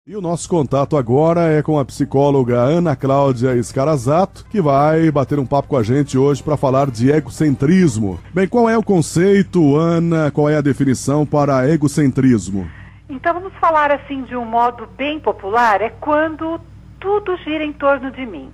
E o nosso contato agora é com a psicóloga Ana Cláudia Scarazato, que vai bater um papo com a gente hoje para falar de egocentrismo. Bem, qual é o conceito, Ana? Qual é a definição para egocentrismo? Então vamos falar assim de um modo bem popular, é quando tudo gira em torno de mim,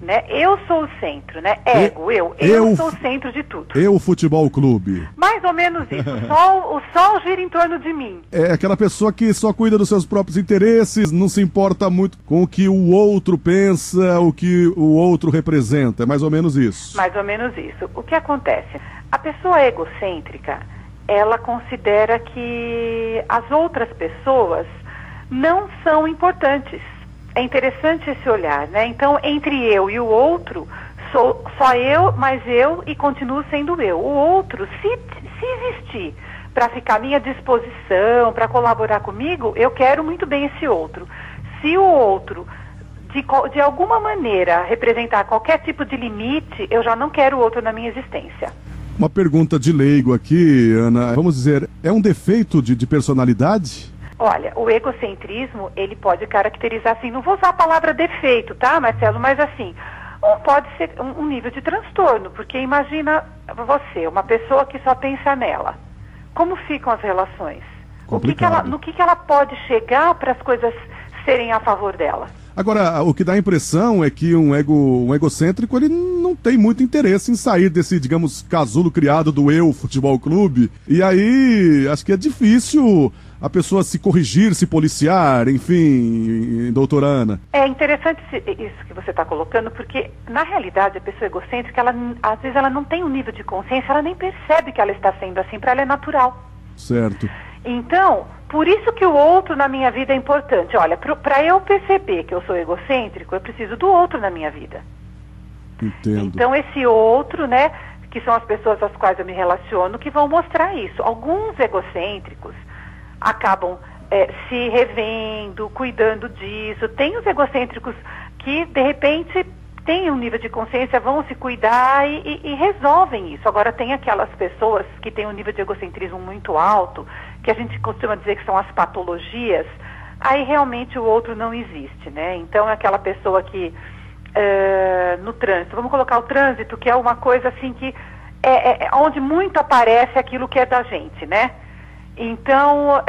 né? Eu sou o centro, né? Ego, eu sou o centro de tudo. Eu, futebol clube. Mais ou menos isso, o sol gira em torno de mim. É aquela pessoa que só cuida dos seus próprios interesses, não se importa muito com o que o outro pensa, o que o outro representa, é mais ou menos isso. Mais ou menos isso. O que acontece? A pessoa egocêntrica, ela considera que as outras pessoas não são importantes. É interessante esse olhar, né? Então, entre eu e o outro, sou só eu, mas eu e continuo sendo eu. O outro, se existir para ficar à minha disposição, para colaborar comigo, eu quero muito bem esse outro. Se o outro, de alguma maneira, representar qualquer tipo de limite, eu já não quero o outro na minha existência. Uma pergunta de leigo aqui, Ana. Vamos dizer, é um defeito de personalidade? Olha, o egocentrismo, ele pode caracterizar assim, não vou usar a palavra defeito, tá, Marcelo? Mas assim, pode ser um nível de transtorno, porque imagina você, uma pessoa que só pensa nela. Como ficam as relações? No que ela pode chegar para as coisas serem a favor dela? Agora, o que dá a impressão é que um egocêntrico, ele não tem muito interesse em sair desse, digamos, casulo criado do eu, futebol clube. E aí, acho que é difícil a pessoa se corrigir, se policiar, enfim, doutora Ana. É interessante isso que você está colocando, porque, na realidade, a pessoa egocêntrica, às vezes ela não tem um nível de consciência, ela nem percebe que ela está sendo assim, para ela é natural. Certo. Então, por isso que o outro na minha vida é importante. Olha, para eu perceber que eu sou egocêntrico, eu preciso do outro na minha vida. Entendo. Então, esse outro, né, que são as pessoas às quais eu me relaciono, que vão mostrar isso. Alguns egocêntricos acabam se revendo, cuidando disso. Tem os egocêntricos que, de repente, têm um nível de consciência, vão se cuidar e resolvem isso. Agora, tem aquelas pessoas que têm um nível de egocentrismo muito alto, que a gente costuma dizer que são as patologias, aí realmente o outro não existe, né? Então, é aquela pessoa que, no trânsito, vamos colocar o trânsito, que é uma coisa assim que, onde muito aparece aquilo que é da gente, né? Então,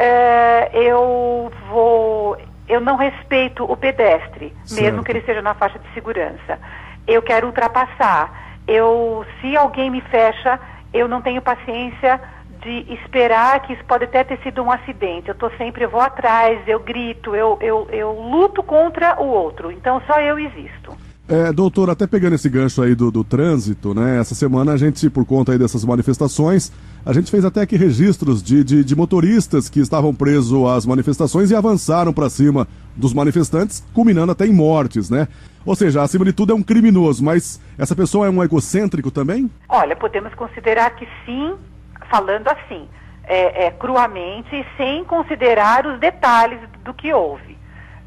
eu não respeito o pedestre, certo, mesmo que ele esteja na faixa de segurança. Eu quero ultrapassar. Se alguém me fecha, eu não tenho paciência de esperar que isso pode até ter sido um acidente. Eu vou atrás, eu grito, eu luto contra o outro. Então, só eu existo. Doutor, até pegando esse gancho aí do trânsito, né? Essa semana a gente, por conta aí dessas manifestações, a gente fez até aqui registros de motoristas que estavam presos às manifestações e avançaram para cima dos manifestantes, culminando até em mortes, né? Ou seja, acima de tudo é um criminoso, mas essa pessoa é um egocêntrico também? Olha, podemos considerar que sim, falando assim, cruamente, sem considerar os detalhes do que houve,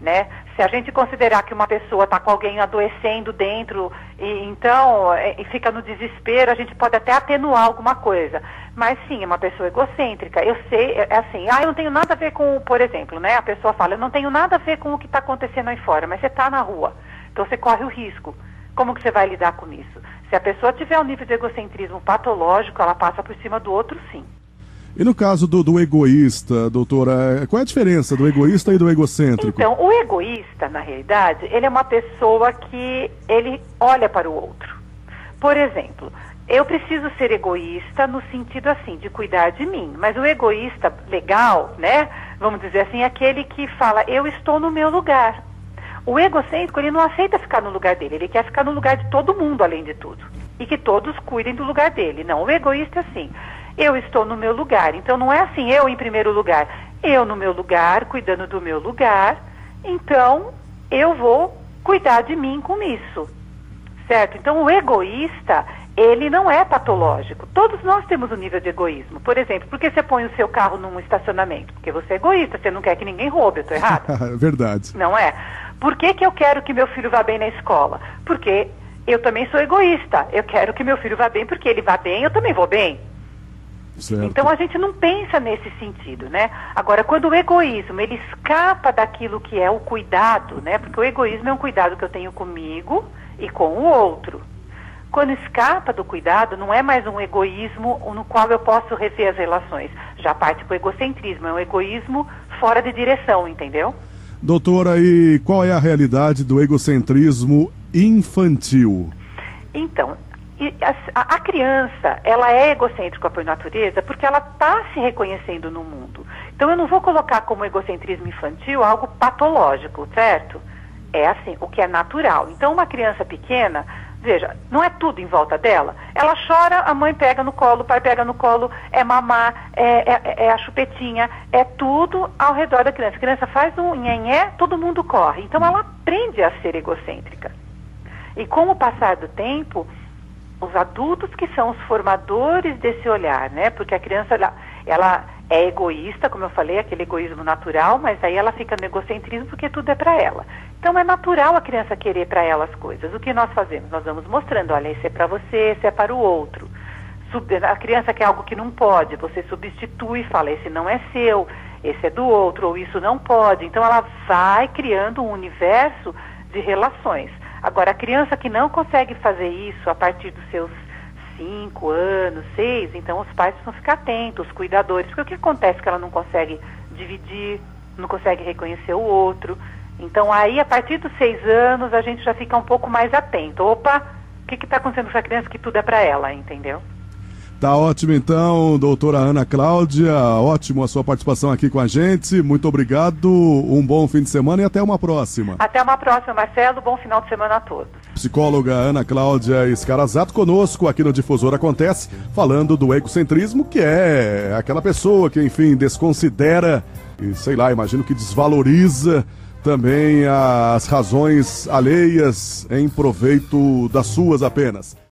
né? Se a gente considerar que uma pessoa está com alguém adoecendo dentro e fica no desespero, a gente pode até atenuar alguma coisa. Mas sim, é uma pessoa egocêntrica. Eu sei, eu não tenho nada a ver com, por exemplo, né? A pessoa fala, eu não tenho nada a ver com o que está acontecendo aí fora, mas você está na rua, então você corre o risco. Como que você vai lidar com isso? Se a pessoa tiver um nível de egocentrismo patológico, ela passa por cima do outro, sim. E no caso do egoísta, doutora, qual é a diferença do egoísta e do egocêntrico? Então, o egoísta, na realidade, ele é uma pessoa que ele olha para o outro. Por exemplo, eu preciso ser egoísta no sentido assim, de cuidar de mim. Mas o egoísta legal, né, vamos dizer assim, é aquele que fala, eu estou no meu lugar. O egocêntrico, ele não aceita ficar no lugar dele, ele quer ficar no lugar de todo mundo, além de tudo. E que todos cuidem do lugar dele. Não, o egoísta é assim, eu estou no meu lugar. Então não é assim, eu em primeiro lugar. Eu no meu lugar, cuidando do meu lugar, então eu vou cuidar de mim com isso. Certo? Então o egoísta, ele não é patológico. Todos nós temos um nível de egoísmo. Por exemplo, por que você põe o seu carro num estacionamento? Porque você é egoísta, você não quer que ninguém roube, eu estou errada? Verdade. Não é? Por que eu quero que meu filho vá bem na escola? Porque eu também sou egoísta. Eu quero que meu filho vá bem, porque ele vá bem, eu também vou bem. Certo. Então a gente não pensa nesse sentido, né? Agora, quando o egoísmo, ele escapa daquilo que é o cuidado, né? Porque o egoísmo é um cuidado que eu tenho comigo e com o outro. Quando escapa do cuidado, não é mais um egoísmo no qual eu posso rever as relações. Já parte para o egocentrismo, é um egoísmo fora de direção, entendeu? Doutora, e qual é a realidade do egocentrismo infantil? Então, a criança, ela é egocêntrica por natureza porque ela está se reconhecendo no mundo. Então eu não vou colocar como egocentrismo infantil algo patológico, certo? É assim, o que é natural. Então uma criança pequena, veja, não é tudo em volta dela. Ela chora, a mãe pega no colo, o pai pega no colo, é mamar, é a chupetinha, é tudo ao redor da criança. A criança faz um nhenhé, todo mundo corre. Então ela aprende a ser egocêntrica. E com o passar do tempo, os adultos que são os formadores desse olhar, né? Porque a criança, ela é egoísta, como eu falei, aquele egoísmo natural, mas aí ela fica no egocentrismo porque tudo é para ela. Então é natural a criança querer para ela as coisas. O que nós fazemos? Nós vamos mostrando, olha, esse é para você, esse é para o outro. A criança quer algo que não pode, você substitui e fala, esse não é seu, esse é do outro, ou isso não pode. Então ela vai criando um universo de relações. Agora, a criança que não consegue fazer isso a partir dos seus 5 anos, 6, então os pais precisam ficar atentos, os cuidadores, porque o que acontece é que ela não consegue dividir, não consegue reconhecer o outro. Então aí, a partir dos 6 anos, a gente já fica um pouco mais atento. Opa, o que está acontecendo com essa criança que tudo é para ela, entendeu? Tá ótimo então, doutora Ana Cláudia, ótimo a sua participação aqui com a gente, muito obrigado, um bom fim de semana e até uma próxima. Até uma próxima, Marcelo, bom final de semana a todos. Psicóloga Ana Cláudia Scarazato conosco aqui no Difusor Acontece, falando do egocentrismo, que é aquela pessoa que, enfim, desconsidera e, sei lá, imagino que desvaloriza também as razões alheias em proveito das suas apenas.